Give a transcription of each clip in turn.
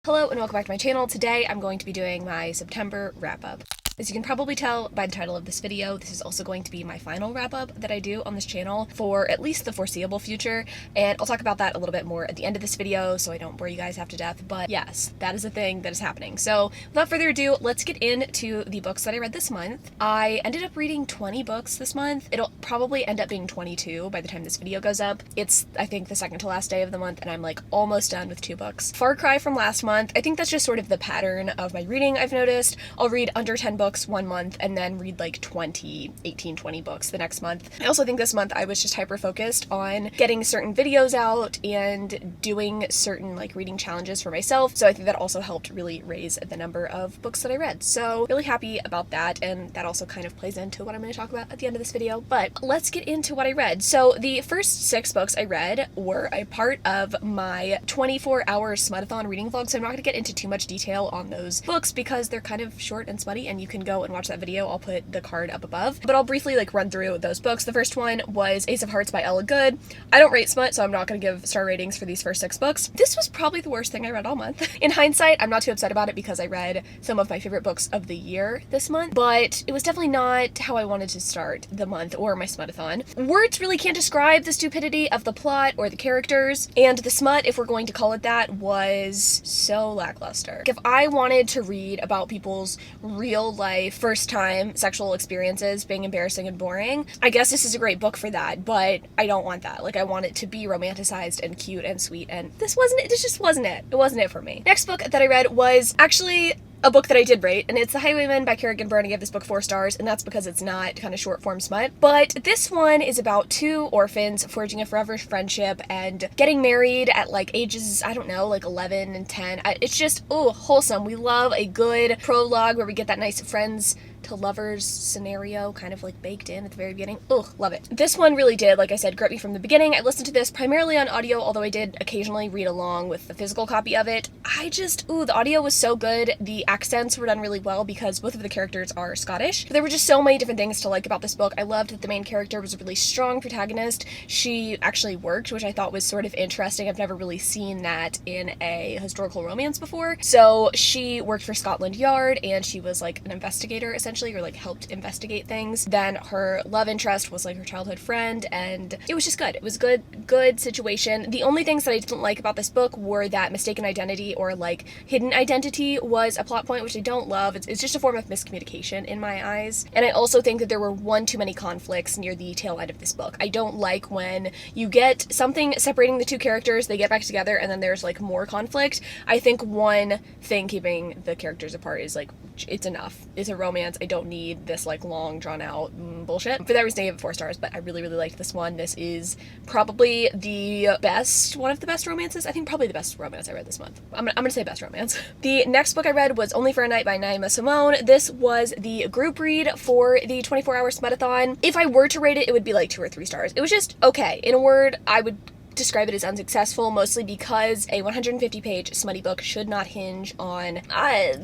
Hello and welcome back to my channel. Today I'm going to be doing my September wrap-up. As you can probably tell by the title of this video, this is also going to be my final wrap-up that I do on this channel for at least the foreseeable future, and I'll talk about that a little bit more at the end of this video so I don't bore you guys half to death, but yes, that is a thing that is happening. So without further ado, let's get into the books that I read this month. I ended up reading 20 books this month. It'll probably end up being 22 by the time this video goes up. It's, I think, the second to last day of the month, and I'm like almost done with 2 books. Far cry from last month. I think that's just sort of the pattern of my reading I've noticed. I'll read under 10 books one month and then read like 18, 20 books the next month. I also think this month I was just hyper focused on getting certain videos out and doing certain like reading challenges for myself. So I think that also helped really raise the number of books that I read. So really happy about that, and that also kind of plays into what I'm going to talk about at the end of this video. But let's get into what I read. So the first 6 books I read were a part of my 24-hour Smutathon reading vlog. So I'm not going to get into too much detail on those books because they're kind of short and smutty, and you can go and watch that video. I'll put the card up above, but I'll briefly like run through those books. The first one was Ace of Hearts by Ella Good. I don't rate smut, so I'm not going to give star ratings for these first 6 books. This was probably the worst thing I read all month. In hindsight, I'm not too upset about it because I read some of my favorite books of the year this month, but it was definitely not how I wanted to start the month or my Smutathon. Words really can't describe the stupidity of the plot or the characters, and the smut, if we're going to call it that, was so lackluster. If I wanted to read about people's real life first time sexual experiences being embarrassing and boring, I guess this is a great book for that, but I don't want that. Like, I want it to be romanticized and cute and sweet, and this just wasn't it. It wasn't it for me. Next book that I read was actually a book that I did rate, and it's The Highwayman by Kerrigan Byrne. I gave this book 4 stars, and that's because it's not kind of short form smut. But this one is about 2 orphans forging a forever friendship and getting married at like ages, I don't know, like 11 and 10. It's just, oh, wholesome. We love a good prologue where we get that nice friends to lovers scenario kind of like baked in at the very beginning. Ugh, love it. This one really did, like I said, grip me from the beginning. I listened to this primarily on audio, although I did occasionally read along with the physical copy of it. The audio was so good. The accents were done really well because both of the characters are Scottish. There were just so many different things to like about this book. I loved that the main character was a really strong protagonist. She actually worked, which I thought was sort of interesting. I've never really seen that in a historical romance before. So she worked for Scotland Yard, and she was like an investigator essentially, or like helped investigate things. Then her love interest was like her childhood friend, and it was just good. It was good situation. The only things that I didn't like about this book were that mistaken identity or like hidden identity was a plot point, which I don't love. It's just a form of miscommunication in my eyes. And I also think that there were one too many conflicts near the tail end of this book. I don't like when you get something separating the 2 characters, they get back together, and then there's like more conflict. I think one thing keeping the characters apart is like, it's enough. It's a romance. I don't need this like long drawn out bullshit. For that reason I gave it 4 stars, but I really liked this one. This is probably one of the best romances. I think probably the best romance I read this month. I'm gonna say best romance. The next book I read was Only for a Night by Naima Simone. This was the group read for the 24-hour Smutathon. If I were to rate it, it would be like 2 or 3 stars. It was just okay. In a word, I would describe it as unsuccessful, mostly because a 150-page smutty book should not hinge on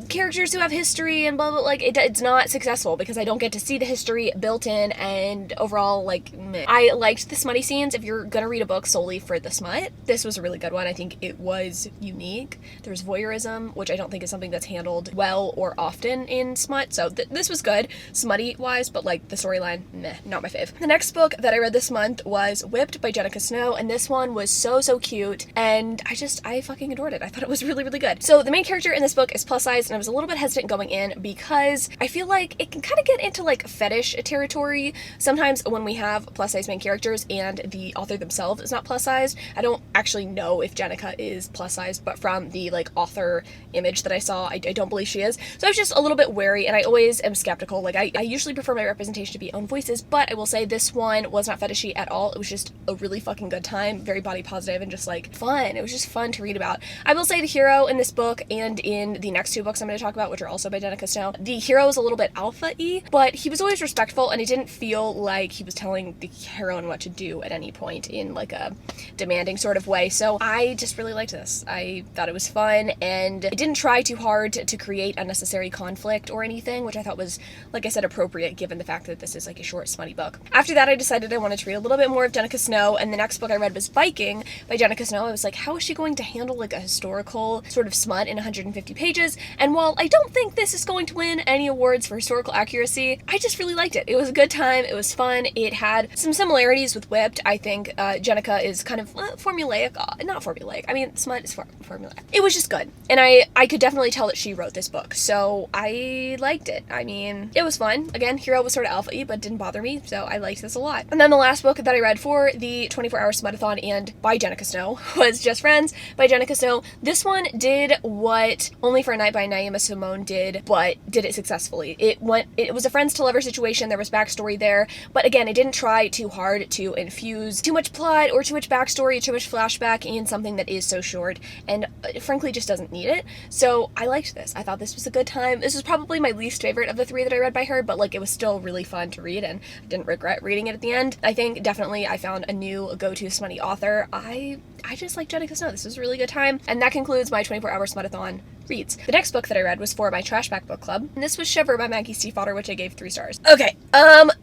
characters who have history and blah blah. Like it's not successful because I don't get to see the history built in, and overall, like, meh. I liked the smutty scenes. If you're gonna read a book solely for the smut, this was a really good one. I think it was unique. There was voyeurism, which I don't think is something that's handled well or often in smut, so this was good smutty wise, but like the storyline, meh, not my fave. The next book that I read this month was Whipped by Jenica Snow, and this one was so cute, and I fucking adored it. I thought it was really good. So the main character in this book is plus size, and I was a little bit hesitant going in because I feel like it can kind of get into like fetish territory sometimes when we have plus size main characters and the author themselves is not plus sized. I don't actually know if Jenica is plus sized, but from the like author image that I saw, I don't believe she is. So I was just a little bit wary, and I always am skeptical. Like I usually prefer my representation to be own voices, but I will say this one was not fetishy at all. It was just a really fucking good time. Very body positive and just like fun. It was just fun to read about. I will say the hero in this book and in the next 2 books I'm going to talk about, which are also by Jenica Snow, the hero is a little bit alpha-y, but he was always respectful, and it didn't feel like he was telling the heroine what to do at any point in like a demanding sort of way. So I just really liked this. I thought it was fun, and it didn't try too hard to create unnecessary conflict or anything, which I thought was, like I said, appropriate given the fact that this is like a short smutty book. After that, I decided I wanted to read a little bit more of Jenica Snow, and the next book I read was Viking by Jenica Snow. I was like, how is she going to handle like a historical sort of smut in 150 pages? And while I don't think this is going to win any awards for historical accuracy, I just really liked it. It was a good time. It was fun. It had some similarities with Whipped. I think Jenica is kind of formulaic. Not formulaic. I mean, smut is formulaic. It was just good. And I could definitely tell that she wrote this book. So I liked it. I mean, it was fun. Again, Hero was sort of alpha-y, but didn't bother me. So I liked this a lot. And then the last book that I read for the 24-hour Smuttathon and by Jenica Snow was Just Friends by Jenica Snow. This one did what Only for a Night by Naima Simone did, but did it successfully. It was a friends to lover situation. There was backstory there, but again, it didn't try too hard to infuse too much plot or too much backstory, too much flashback in something that is so short and frankly just doesn't need it. So I liked this. I thought this was a good time. This was probably my least favorite of the 3 that I read by her, but like it was still really fun to read and I didn't regret reading it at the end. I think definitely I found a new go-to smutty author. I just like Jenica Snow. This was a really good time. And that concludes my 24-hour Smuttathon reads. The next book that I read was for my Trashback book club, and this was Shiver by Maggie Stiefvater, which I gave 3 stars. Okay,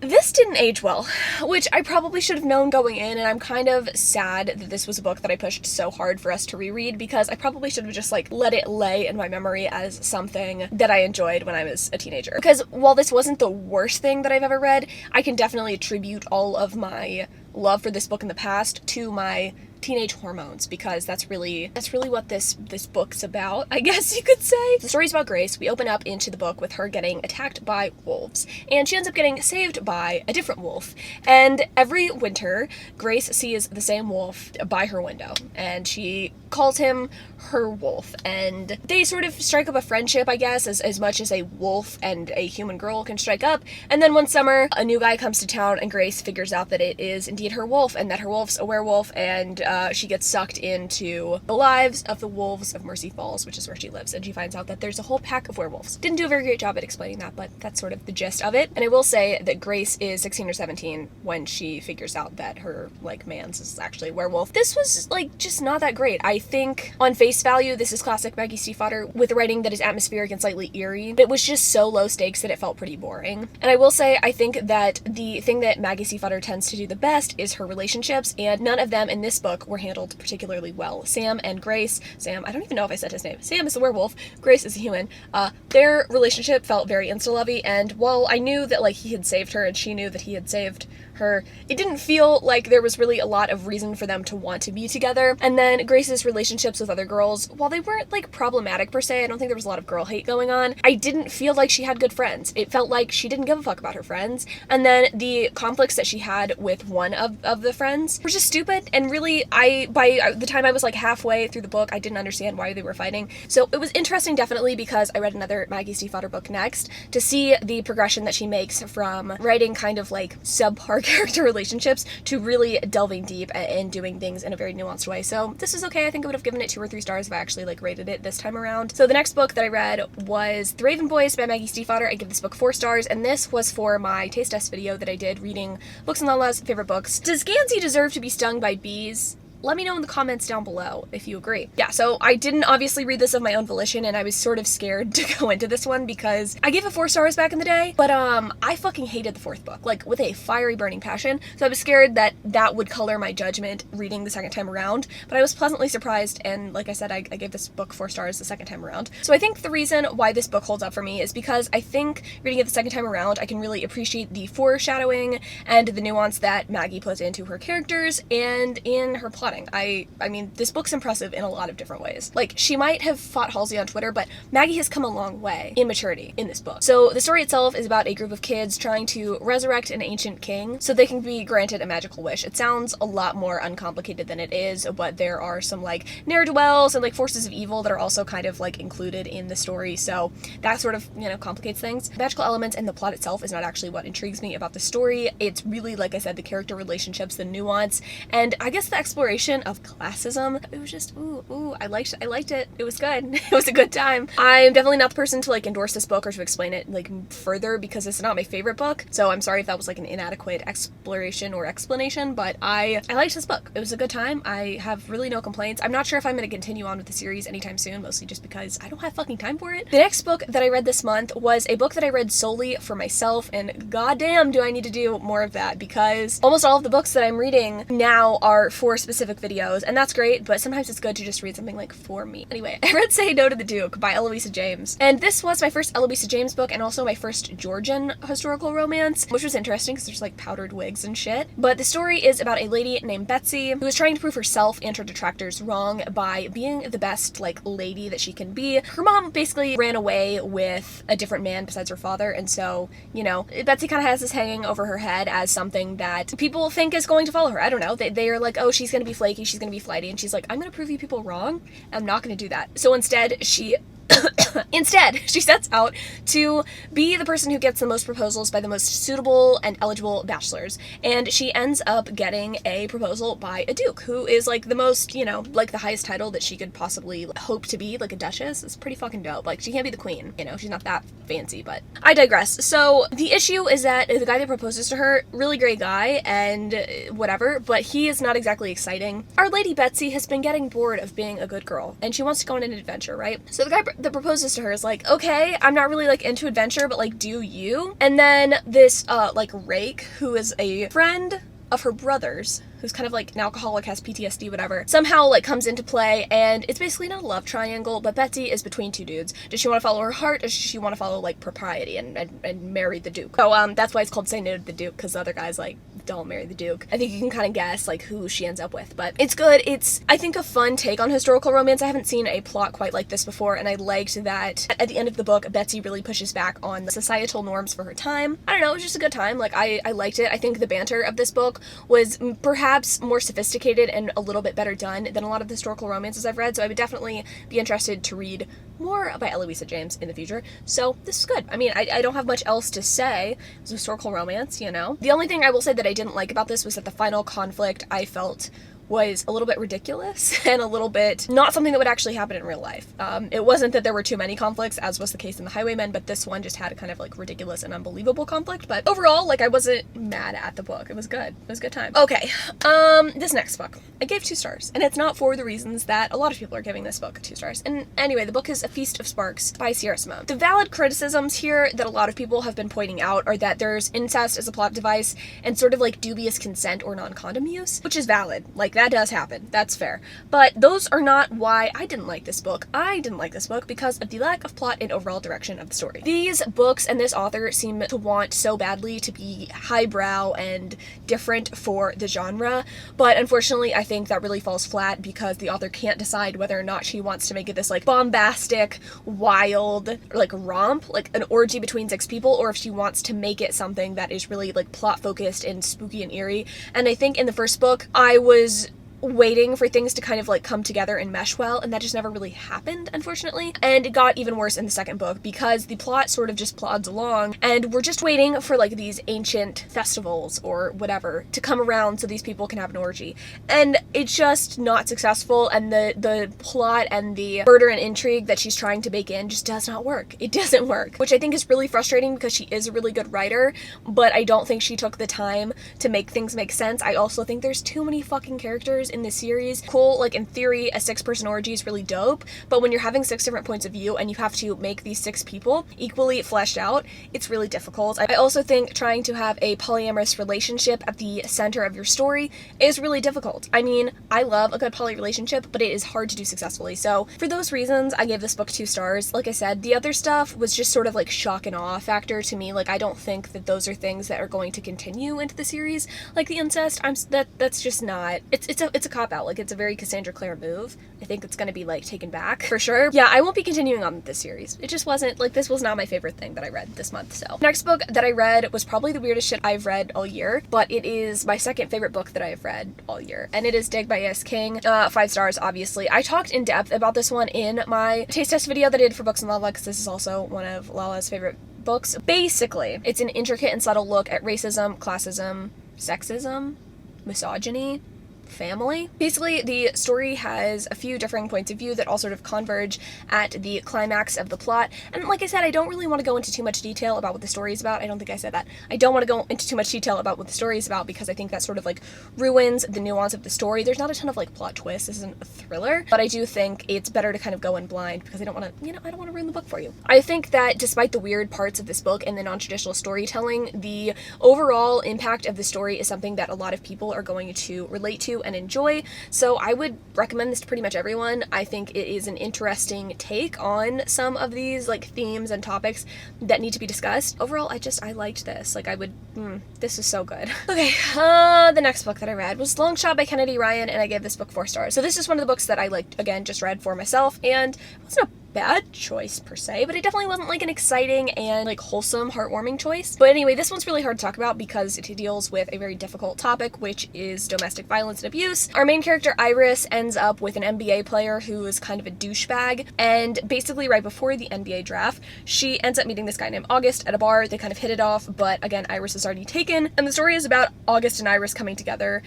this didn't age well, which I probably should have known going in, and I'm kind of sad that this was a book that I pushed so hard for us to reread, because I probably should have just, like, let it lay in my memory as something that I enjoyed when I was a teenager. Because while this wasn't the worst thing that I've ever read, I can definitely attribute all of my love for this book in the past to my teenage hormones, because that's really what this book's about, I guess you could say. The story's about Grace. We open up into the book with her getting attacked by wolves, and she ends up getting saved by a different wolf. And every winter, Grace sees the same wolf by her window, and she calls him her wolf, and they sort of strike up a friendship, I guess, as much as a wolf and a human girl can strike up. And then one summer, a new guy comes to town, and Grace figures out that it is indeed her wolf, and that her wolf's a werewolf, and she gets sucked into the lives of the wolves of Mercy Falls, which is where she lives, and she finds out that there's a whole pack of werewolves. Didn't do a very great job at explaining that, but that's sort of the gist of it. And I will say that Grace is 16 or 17 when she figures out that her, like, man's is actually a werewolf. This was, like, just not that great. I think on face value, this is classic Maggie Stiefvater with writing that is atmospheric and slightly eerie, but it was just so low stakes that it felt pretty boring. And I will say, I think that the thing that Maggie Stiefvater tends to do the best is her relationships, and none of them in this book were handled particularly well. Sam and Grace, Sam, I don't even know if I said his name. Sam is the werewolf, Grace is a human. Their relationship felt very insta-lovey, and while I knew that, like, he had saved her and she knew that he had saved her, it didn't feel like there was really a lot of reason for them to want to be together. And then Grace's relationships with other girls, while they weren't, like, problematic per se, I don't think there was a lot of girl hate going on, I didn't feel like she had good friends. It felt like she didn't give a fuck about her friends. And then the conflicts that she had with one of the friends were just stupid, and really, by the time I was, like, halfway through the book, I didn't understand why they were fighting. So it was interesting, definitely, because I read another Maggie Stiefvater book next, to see the progression that she makes from writing kind of, like, subpar character relationships to really delving deep and doing things in a very nuanced way. So this is okay. I think I would have given it 2 or 3 stars if I actually, like, rated it this time around. So the next book that I read was The Raven Boys by Maggie Stiefvater. I give this book 4 stars, and this was for my taste test video that I did reading Books and Lala's favorite books. Does Gansey deserve to be stung by bees? Let me know in the comments down below if you agree. Yeah, so I didn't obviously read this of my own volition, and I was sort of scared to go into this one because I gave it 4 stars back in the day, but I fucking hated the 4th book, like, with a fiery burning passion, so I was scared that that would color my judgment reading the second time around, but I was pleasantly surprised, and like I said, I gave this book 4 stars the second time around. So I think the reason why this book holds up for me is because I think reading it the second time around, I can really appreciate the foreshadowing and the nuance that Maggie puts into her characters and in her plotting. I mean, this book's impressive in a lot of different ways. Like, she might have fought Halsey on Twitter, but Maggie has come a long way in maturity in this book. So the story itself is about a group of kids trying to resurrect an ancient king so they can be granted a magical wish. It sounds a lot more uncomplicated than it is, but there are some, like, ne'er-do-wells and, like, forces of evil that are also kind of, like, included in the story, so that sort of, you know, complicates things. The magical elements and the plot itself is not actually what intrigues me about the story. It's really, like I said, the character relationships, the nuance, and I guess the exploration of classism. It was just, ooh, I liked it. It was good. It was a good time. I'm definitely not the person to, like, endorse this book or to explain it, like, further, because it's not my favorite book, so I'm sorry if that was, like, an inadequate exploration or explanation, but I liked this book. It was a good time. I have really no complaints. I'm not sure if I'm going to continue on with the series anytime soon, mostly just because I don't have fucking time for it. The next book that I read this month was a book that I read solely for myself, and goddamn do I need to do more of that, because almost all of the books that I'm reading now are for specific fanfic videos, and that's great, but sometimes it's good to just read something like for me. Anyway, I read Say No to the Duke by Eloisa James, and this was my first Eloisa James book and also my first Georgian historical romance, which was interesting because there's like powdered wigs and shit. But the story is about a lady named Betsy who is trying to prove herself and her detractors wrong by being the best like lady that she can be. Her mom basically ran away with a different man besides her father, and so, you know, Betsy kind of has this hanging over her head as something that people think is going to follow her. I don't know. They are like, oh, she's gonna be flaky, she's gonna be flighty, and she's like, I'm gonna prove you people wrong. I'm not gonna do that. So instead, she sets out to be the person who gets the most proposals by the most suitable and eligible bachelors. And she ends up getting a proposal by a duke, who is like the most, you know, like the highest title that she could possibly hope to be, like a duchess. It's pretty fucking dope. Like, she can't be the queen, you know, she's not that fancy, but I digress. So the issue is that the guy that proposes to her, really great guy and whatever, but he is not exactly exciting. Our Lady Betsy has been getting bored of being a good girl, and she wants to go on an adventure, right? So the guy that proposes to her is like, okay, I'm not really like into adventure, but like, do you? And then this like rake, who is a friend of her brother's, who's kind of like an alcoholic, has PTSD, whatever, somehow like comes into play, and it's basically not a love triangle, but Betsy is between two dudes. Does she want to follow her heart, or does she want to follow like propriety and marry the Duke? So that's why it's called Say No to the Duke, because the other guy's like, don't marry the Duke. I think you can kind of guess like who she ends up with, but it's good. It's, I think, a fun take on historical romance. I haven't seen a plot quite like this before, and I liked that at the end of the book, Betsy really pushes back on the societal norms for her time. I don't know, it was just a good time. Like, I liked it. I think the banter of this book was perhaps more sophisticated and a little bit better done than a lot of the historical romances I've read, so I would definitely be interested to read more by Eloisa James in the future. So this is good. I mean, I don't have much else to say. It's a historical romance, you know. The only thing I will say that I didn't like about this was that the final conflict, I felt, was a little bit ridiculous and a little bit not something that would actually happen in real life. It wasn't that there were too many conflicts, as was the case in the Highwayman, but this one just had a kind of like ridiculous and unbelievable conflict. But overall, like, I wasn't mad at the book. It was good. It was a good time. Okay, this next book, I gave 2 stars, and it's not for the reasons that a lot of people are giving this book 2 stars. And anyway, the book is A Feast of Sparks by Sierra Simone. The valid criticisms here that a lot of people have been pointing out are that there's incest as a plot device and sort of like dubious consent or non-condom use, which is valid. Like, that does happen. That's fair. But those are not why I didn't like this book. I didn't like this book because of the lack of plot and overall direction of the story. These books and this author seem to want so badly to be highbrow and different for the genre, but unfortunately I think that really falls flat because the author can't decide whether or not she wants to make it this like bombastic, wild, like romp, like an orgy between 6 people, or if she wants to make it something that is really like plot focused and spooky and eerie. And I think in the first book I was waiting for things to kind of like come together and mesh well, and that just never really happened, unfortunately. And it got even worse in the second book because the plot sort of just plods along, and we're just waiting for like these ancient festivals or whatever to come around so these people can have an orgy, and it's just not successful, and the plot and the murder and intrigue that she's trying to bake in just does not work. It doesn't work, which I think is really frustrating because she is a really good writer, but I don't think she took the time to make things make sense. I also think there's too many fucking characters in this series. Cool, like in theory, a 6-person orgy is really dope, but when you're having 6 different points of view and you have to make these 6 people equally fleshed out, it's really difficult. I also think trying to have a polyamorous relationship at the center of your story is really difficult. I mean, I love a good poly relationship, but it is hard to do successfully. So for those reasons, I gave this book 2 stars. Like I said, the other stuff was just sort of like shock and awe factor to me. Like, I don't think that those are things that are going to continue into the series. Like the incest, that's just not, it's a cop-out. Like, it's a very Cassandra Clare move. I think it's gonna be like taken back for sure. Yeah, I won't be continuing on this series. It just wasn't, like, this was not my favorite thing that I read this month. So next book that I read was probably the weirdest shit I've read all year, but it is my second favorite book that I have read all year, and it is Dig by A.S. King. 5 stars, obviously. I talked in depth about this one in my taste test video that I did for Books and Lala, because this is also one of Lala's favorite books. Basically, it's an intricate and subtle look at racism, classism, sexism, misogyny, family. Basically, the story has a few differing points of view that all sort of converge at the climax of the plot. And like I said, I don't really want to go into too much detail about what the story is about. I don't think I said that. I don't want to go into too much detail about what the story is about because I think that sort of like ruins the nuance of the story. There's not a ton of like plot twists. This isn't a thriller, but I do think it's better to kind of go in blind because I don't want to, I don't want to ruin the book for you. I think that despite the weird parts of this book and the non-traditional storytelling, the overall impact of the story is something that a lot of people are going to relate to into and enjoy. So I would recommend this to pretty much everyone. I think it is an interesting take on some of these like themes and topics that need to be discussed. Overall, I liked this. Like this is so good. Okay, the next book that I read was Sloan Shot by Kennedy Ryan, and I gave this book 4 stars. So this is one of the books that I like, again, just read for myself, and it wasn't a bad choice per se, but it definitely wasn't like an exciting and like wholesome, heartwarming choice. But anyway, this one's really hard to talk about because it deals with a very difficult topic, which is domestic violence and abuse. Our main character, Iris, ends up with an NBA player who is kind of a douchebag, and basically right before the NBA draft, she ends up meeting this guy named August at a bar. They kind of hit it off, but again, Iris is already taken, and the story is about August and Iris coming together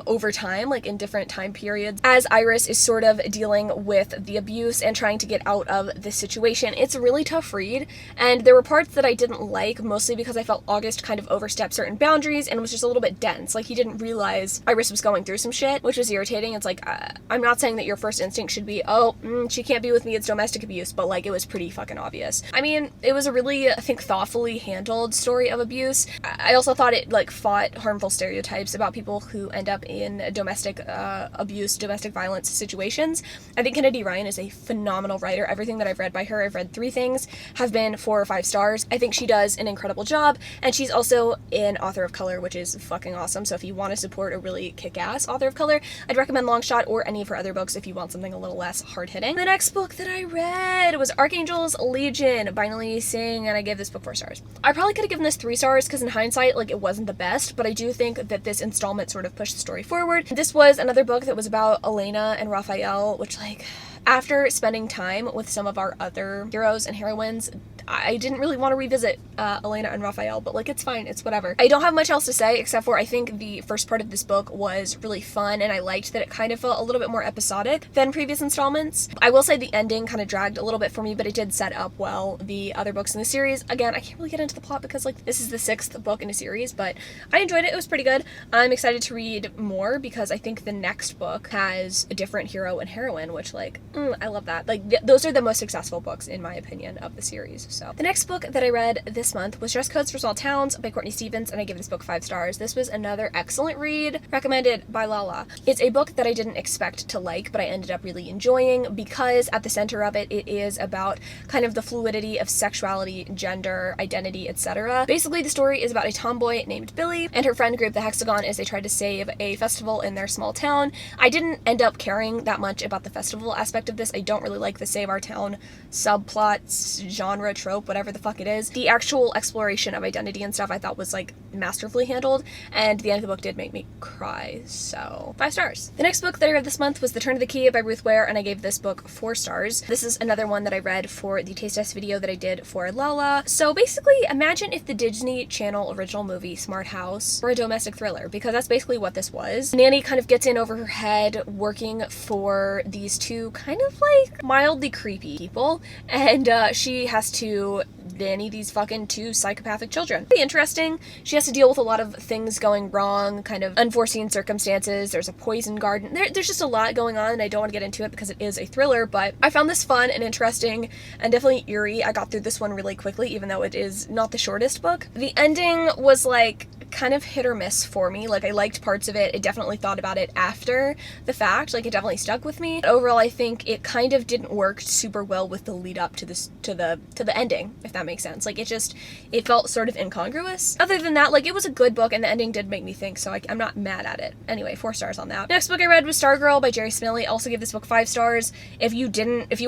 over time, like in different time periods, as Iris is sort of dealing with the abuse and trying to get out of this situation. It's a really tough read, and there were parts that I didn't like, mostly because I felt August kind of overstepped certain boundaries and was just a little bit dense. Like, he didn't realize Iris was going through some shit, which was irritating. It's like, I'm not saying that your first instinct should be, oh, she can't be with me, it's domestic abuse, but like, it was pretty fucking obvious. I mean, it was a really, I think, thoughtfully handled story of abuse. I also thought it like fought harmful stereotypes about people who end up in domestic abuse, domestic violence situations. I think Kennedy Ryan is a phenomenal writer. Everything that I've read by her, I've read 3 things, have been 4 or 5 stars. I think she does an incredible job, and she's also an author of color, which is fucking awesome. So if you want to support a really kick-ass author of color, I'd recommend Long Shot or any of her other books if you want something a little less hard-hitting. The next book that I read was Archangel's Legion by Ainsley, and I gave this book 4 stars. I probably could have given this 3 stars because in hindsight, like, it wasn't the best, but I do think that this installment sort of pushed the story forward. This was another book that was about Elena and Raphael, which, like, after spending time with some of our other heroes and heroines, I didn't really want to revisit Elena and Raphael, but like, it's fine, it's whatever. I don't have much else to say except for I think the first part of this book was really fun, and I liked that it kind of felt a little bit more episodic than previous installments. I will say the ending kind of dragged a little bit for me, but it did set up well the other books in the series. Again, I can't really get into the plot because like, this is the 6th book in a series, but I enjoyed it. It was pretty good. I'm excited to read more because I think the next book has a different hero and heroine, which like, I love that. Like, those are the most successful books in my opinion of the series. So the next book that I read this month was Dress Codes for Small Towns by Courtney Stevens, and I give this book 5 stars. This was another excellent read, recommended by Lala. It's a book that I didn't expect to like, but I ended up really enjoying because at the center of it, it is about kind of the fluidity of sexuality, gender, identity, etc. Basically, the story is about a tomboy named Billy and her friend group, the Hexagon, as they tried to save a festival in their small town. I didn't end up caring that much about the festival aspect of this. I don't really like the Save Our Town subplots, genre, trope, whatever the fuck it is. The actual exploration of identity and stuff I thought was like masterfully handled, and the end of the book did make me cry, so 5 stars. The next book that I read this month was The Turn of the Key by Ruth Ware, and I gave this book 4 stars. This is another one that I read for the taste test video that I did for Lala. So basically, imagine if the Disney Channel original movie Smart House were a domestic thriller, because that's basically what this was. Nanny kind of gets in over her head working for these 2 kind of like mildly creepy people, and she has to nanny these fucking 2 psychopathic children. Pretty interesting. She has to deal with a lot of things going wrong, kind of unforeseen circumstances. There's a poison garden. There's just a lot going on, and I don't want to get into it because it is a thriller, but I found this fun and interesting and definitely eerie. I got through this one really quickly, even though it is not the shortest book. The ending was like kind of hit or miss for me. Like, I liked parts of it. I definitely thought about it after the fact. Like, it definitely stuck with me. But overall, I think it kind of didn't work super well with the lead up to this, to the ending, if that makes sense. Like, it felt sort of incongruous. Other than that, like, it was a good book, and the ending did make me think, so I'm not mad at it. Anyway, 4 stars on that. Next book I read was Stargirl by Jerry Smiley. I also give this book 5 stars. If you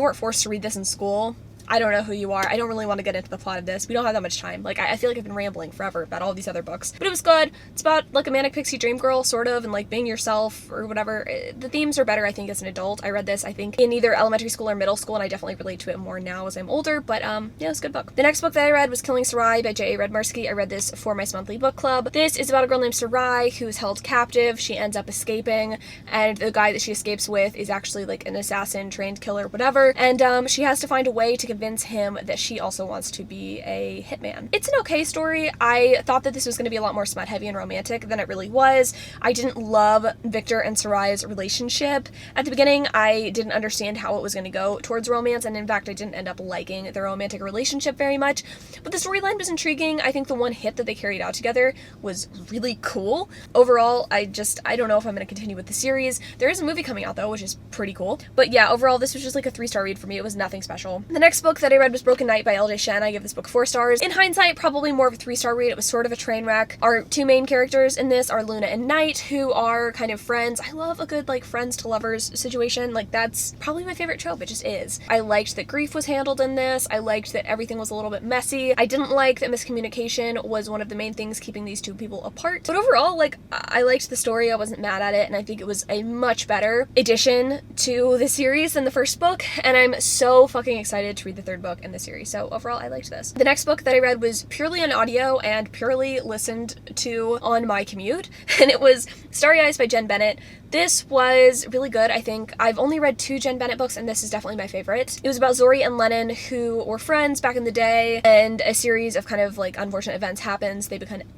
weren't forced to read this in school, I don't know who you are. I don't really want to get into the plot of this. We don't have that much time. Like, I feel like I've been rambling forever about all these other books. But it was good. It's about, like, a manic pixie dream girl, sort of, and, like, being yourself or whatever. The themes are better, I think, as an adult. I read this, I think, in either elementary school or middle school, and I definitely relate to it more now as I'm older. But, yeah, it was a good book. The next book that I read was Killing Sarai by J.A. Redmarsky. I read this for my monthly book club. This is about a girl named Sarai who is held captive. She ends up escaping, and the guy that she escapes with is actually, like, an assassin, trained killer, whatever. And, she has to find a way to convince convince him that she also wants to be a hitman. It's an okay story. I thought that this was going to be a lot more smut heavy and romantic than it really was. I didn't love Victor and Sarai's relationship. At the beginning, I didn't understand how it was going to go towards romance, and in fact, I didn't end up liking their romantic relationship very much. But the storyline was intriguing. I think the one hit that they carried out together was really cool. Overall, I don't know if I'm going to continue with the series. There is a movie coming out though, which is pretty cool. But yeah, overall, this was just like a 3-star read for me. It was nothing special. The next book that I read was Broken Night by L.J. Shen. I give this book 4 stars. In hindsight, probably more of a 3-star read. It was sort of a train wreck. Our two main characters in this are Luna and Knight, who are kind of friends. I love a good like friends to lovers situation. Like that's probably my favorite trope. It just is. I liked that grief was handled in this. I liked that everything was a little bit messy. I didn't like that miscommunication was one of the main things keeping these two people apart. But overall, like I liked the story. I wasn't mad at it, and I think it was a much better addition to the series than the first book, and I'm so fucking excited to read the 3rd book in the series. So overall, I liked this. The next book that I read was purely on audio and purely listened to on my commute, and it was Starry Eyes by Jen Bennett. This was really good, I think. I've only read 2 Jen Bennett books, and this is definitely my favorite. It was about Zori and Lennon, who were friends back in the day, and a series of kind of like unfortunate events happens.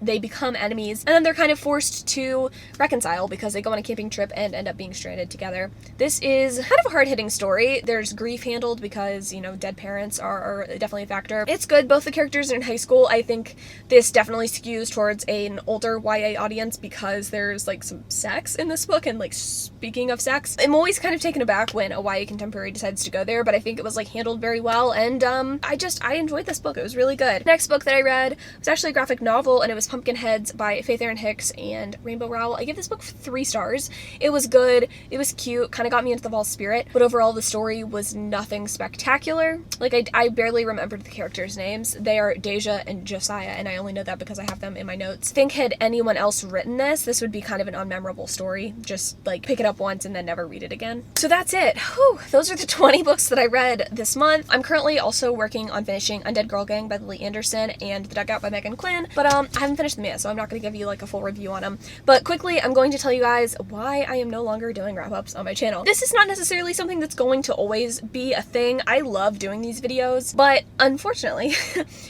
They become enemies, and then they're kind of forced to reconcile because they go on a camping trip and end up being stranded together. This is kind of a hard-hitting story. There's grief handled because, you know, dead parents are definitely a factor. It's good. Both the characters are in high school. I think this definitely skews towards an older YA audience because there's like some sex in this book, and like speaking of sex, I'm always kind of taken aback when a YA contemporary decides to go there, but I think it was like handled very well, and I enjoyed this book. It was really good. Next book that I read was actually a graphic novel, and it was Pumpkinheads by Faith Erin Hicks and Rainbow Rowell. I give this book 3 stars. It was good. It was cute. Kind of got me into the fall spirit, but overall the story was nothing spectacular. Like I barely remembered the characters' names. They are Deja and Josiah, and I only know that because I have them in my notes. I think had anyone else written this would be kind of an unmemorable story. Just like pick it up once and then never read it again. So that's it. Whew, those are the 20 books that I read this month. I'm currently also working on finishing Undead Girl Gang by Lily Anderson and The Dugout by Megan Quinn, but I haven't finished them yet, so I'm not going to give you like a full review on them. But quickly, I'm going to tell you guys why I am no longer doing wrap-ups on my channel. This is not necessarily something that's going to always be a thing. I love doing these videos, but unfortunately,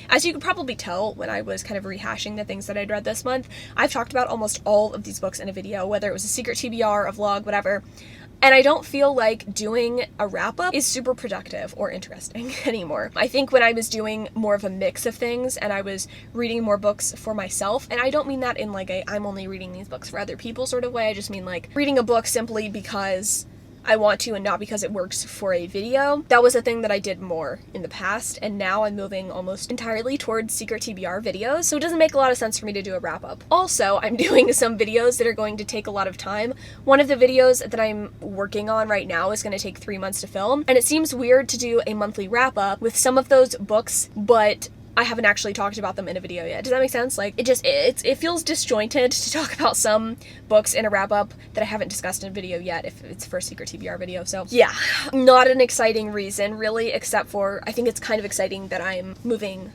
as you could probably tell when I was kind of rehashing the things that I'd read this month, I've talked about almost all of these books in a video, whether it was a secret TBR, a vlog, whatever. And I don't feel like doing a wrap-up is super productive or interesting anymore. I think when I was doing more of a mix of things and I was reading more books for myself, and I don't mean that in like a I'm only reading these books for other people sort of way, I just mean like reading a book simply because I want to and not because it works for a video. That was a thing that I did more in the past, and now I'm moving almost entirely towards secret TBR videos, so it doesn't make a lot of sense for me to do a wrap-up. Also, I'm doing some videos that are going to take a lot of time. One of the videos that I'm working on right now is going to take 3 months to film, and it seems weird to do a monthly wrap-up with some of those books, but I haven't actually talked about them in a video yet. Does that make sense? Like, it feels disjointed to talk about some books in a wrap-up that I haven't discussed in a video yet if it's for a secret TBR video. So yeah, not an exciting reason really, except for I think it's kind of exciting that I'm moving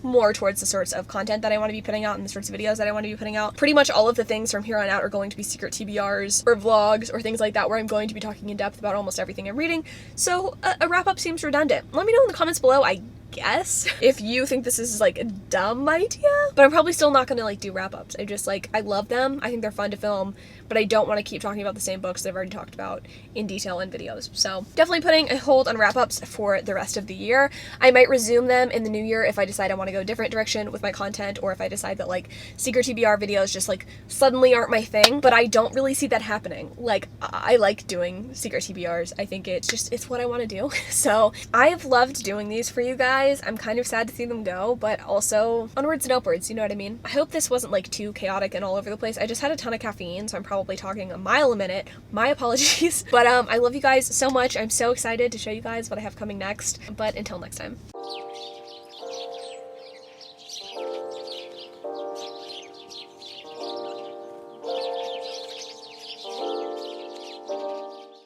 more towards the sorts of content that I want to be putting out and the sorts of videos that I want to be putting out. Pretty much all of the things from here on out are going to be secret TBRs or vlogs or things like that where I'm going to be talking in depth about almost everything I'm reading. So a wrap-up seems redundant. Let me know in the comments below, I guess, if you think this is like a dumb idea, but I'm probably still not gonna like do wrap-ups. I love them. I think they're fun to film, but I don't want to keep talking about the same books that I've already talked about in detail in videos. So definitely putting a hold on wrap-ups for the rest of the year. I might resume them in the new year if I decide I want to go a different direction with my content, or if I decide that like secret TBR videos just like suddenly aren't my thing, but I don't really see that happening. Like, I like doing secret TBRs. I think it's what I want to do. So I've loved doing these for you guys. I'm kind of sad to see them go, but also onwards and upwards, you know what I mean? I hope this wasn't like too chaotic and all over the place. I just had a ton of caffeine, so I'm probably talking a mile a minute. My apologies. But I love you guys so much. I'm so excited to show you guys what I have coming next. But until next time.